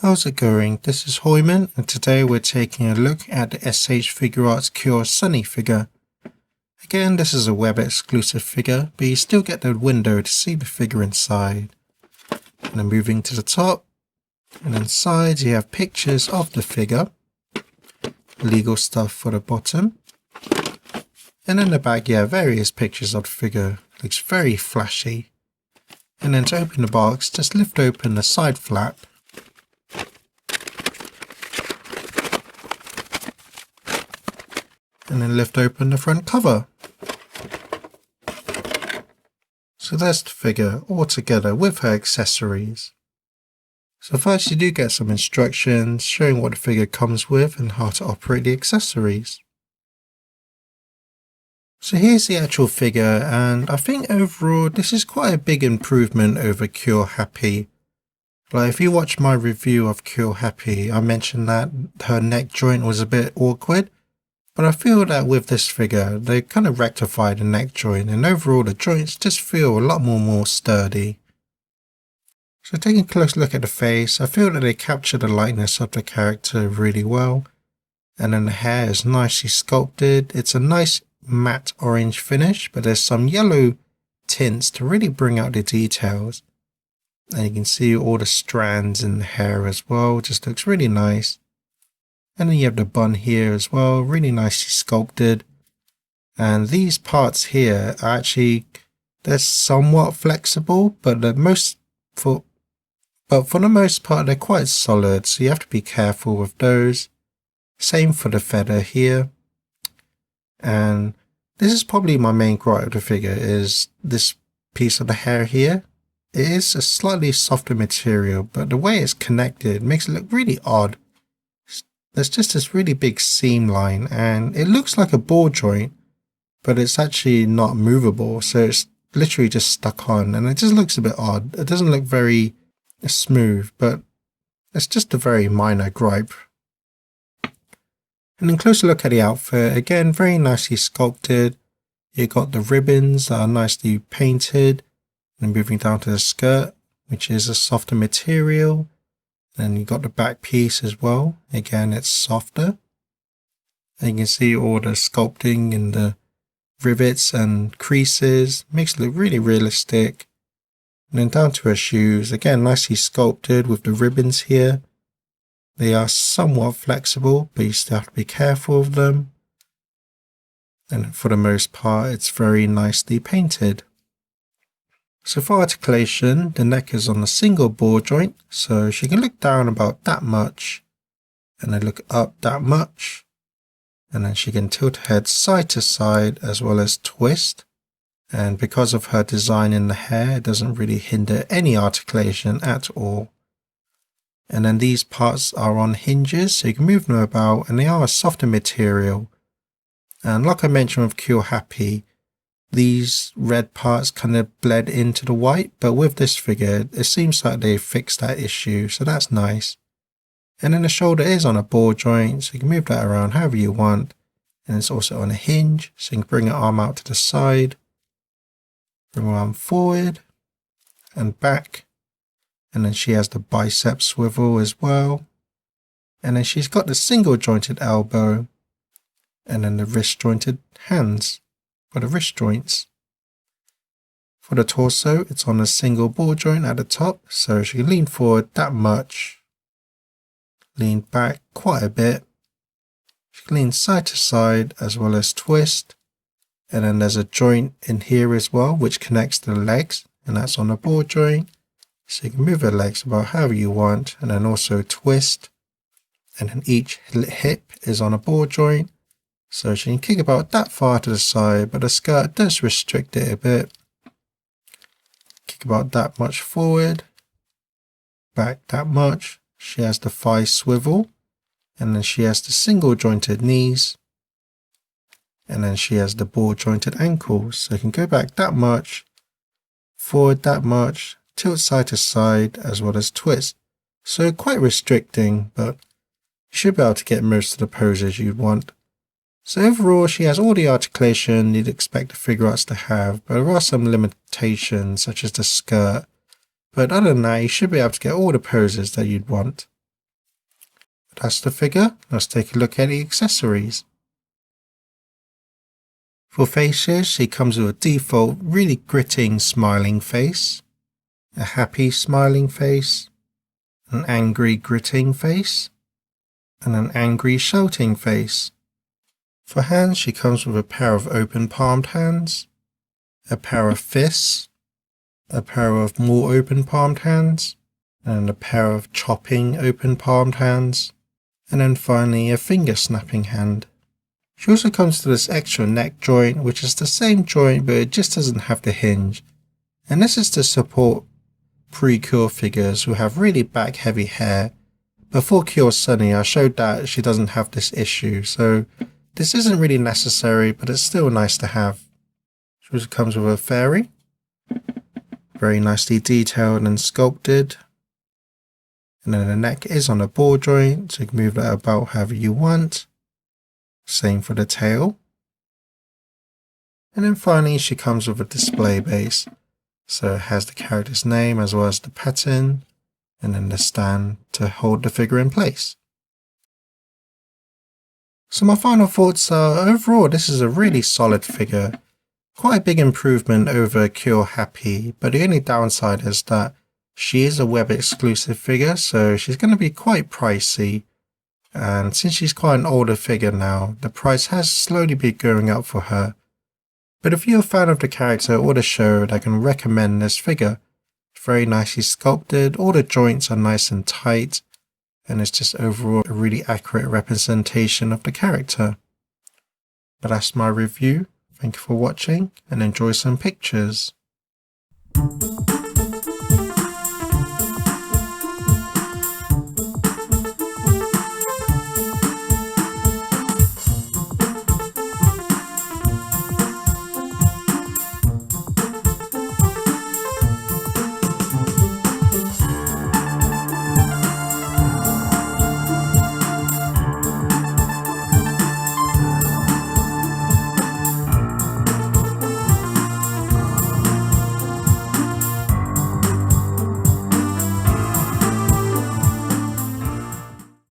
How's it going? This is Hoiman, and today we're taking a look at the S.H.Figuarts Cure Sunny figure. Again, this is a web exclusive figure, but you still get the window to see the figure inside. And then moving to the top, and inside you have pictures of the figure, legal stuff for the bottom, and in the back you have various pictures of the figure. Looks very flashy. And then to open the box, just lift open the side flap. And then lift open the front cover. So there's the figure all together with her accessories. So first you do get some instructions showing what the figure comes with and how to operate the accessories. So here's the actual figure, and I think overall this is quite a big improvement over Cure Happy. Like if you watch my review of Cure Happy, I mentioned that her neck joint was a bit awkward. But I feel that with this figure, they kind of rectified the neck joint, and overall the joints just feel a lot more sturdy. So taking a close look at the face, I feel that they capture the lightness of the character really well. And then the hair is nicely sculpted. It's a nice matte orange finish, but there's some yellow tints to really bring out the details. And you can see all the strands in the hair as well, just looks really nice. And then you have the bun here as well, really nicely sculpted. And these parts here are actually, they're somewhat flexible, but for the most part they're quite solid, so you have to be careful with those. Same for the feather here. And this is probably my main gripe of the figure, is this piece of the hair here. It is a slightly softer material, but the way it's connected makes it look really odd. There's just this really big seam line, and it looks like a ball joint, but it's actually not movable, so it's literally just stuck on, and it just looks a bit odd. It doesn't look very smooth, but it's just a very minor gripe. And then closer look at the outfit, again very nicely sculpted. You got the ribbons that are nicely painted, and moving down to the skirt, which is a softer material. Then you got the back piece as well. Again, it's softer. And you can see all the sculpting in the rivets and creases. Makes it look really realistic. And then down to her shoes. Again, nicely sculpted with the ribbons here. They are somewhat flexible, but you still have to be careful of them. And for the most part, it's very nicely painted. So for articulation, the neck is on a single ball joint, so she can look down about that much, and then look up that much, and then she can tilt her head side to side as well as twist. And because of her design in the hair, it doesn't really hinder any articulation at all. And then these parts are on hinges, so you can move them about, and they are a softer material. And like I mentioned with Cure Happy, these red parts kind of bled into the white, but with this figure, it seems like they fixed that issue, so that's nice. And then the shoulder is on a ball joint, so you can move that around however you want. And it's also on a hinge, so you can bring her arm out to the side, bring her arm forward and back. And then she has the bicep swivel as well. And then she's got the single jointed elbow, and then the wrist jointed hands for the wrist joints. For the torso, it's on a single ball joint at the top, so she can lean forward that much, lean back quite a bit. She can lean side to side as well as twist. And then there's a joint in here as well, which connects to the legs, and that's on a ball joint. So you can move her legs about however you want, and then also twist. And then each hip is on a ball joint. So she can kick about that far to the side, but the skirt does restrict it a bit. Kick about that much forward, back that much. She has the thigh swivel, and then she has the single jointed knees, and then she has the ball jointed ankles. So you can go back that much, forward that much, tilt side to side, as well as twist. So quite restricting, but you should be able to get most of the poses you'd want. So overall, she has all the articulation you'd expect the Figuarts to have, but there are some limitations such as the skirt. But other than that, you should be able to get all the poses that you'd want. that's the figure. Let's take a look at the accessories. For faces, she comes with a default really gritting smiling face, a happy smiling face, an angry gritting face, and an angry shouting face. For hands, she comes with a pair of open palmed hands, a pair of fists, a pair of more open palmed hands, and a pair of chopping open palmed hands, and then finally a finger snapping hand. She also comes to this extra neck joint, which is the same joint but it just doesn't have the hinge, and this is to support Precure figures who have really back heavy hair. Before Cure Sunny I showed that she doesn't have this issue, so this isn't really necessary, but it's still nice to have. She also comes with a fairy, very nicely detailed and sculpted, and then the neck is on a ball joint, so you can move that about however you want. Same for the tail. And then finally she comes with a display base, so it has the character's name as well as the pattern, and then the stand to hold the figure in place. So my final thoughts are, overall this is a really solid figure, quite a big improvement over Cure Happy, but the only downside is that she is a web exclusive figure, so she's going to be quite pricey, and since she's quite an older figure now, the price has slowly been going up for her. But if you're a fan of the character or the show, I can recommend this figure. It's very nicely sculpted, all the joints are nice and tight, and it's just overall a really accurate representation of the character. But that's my review. Thank you for watching and enjoy some pictures.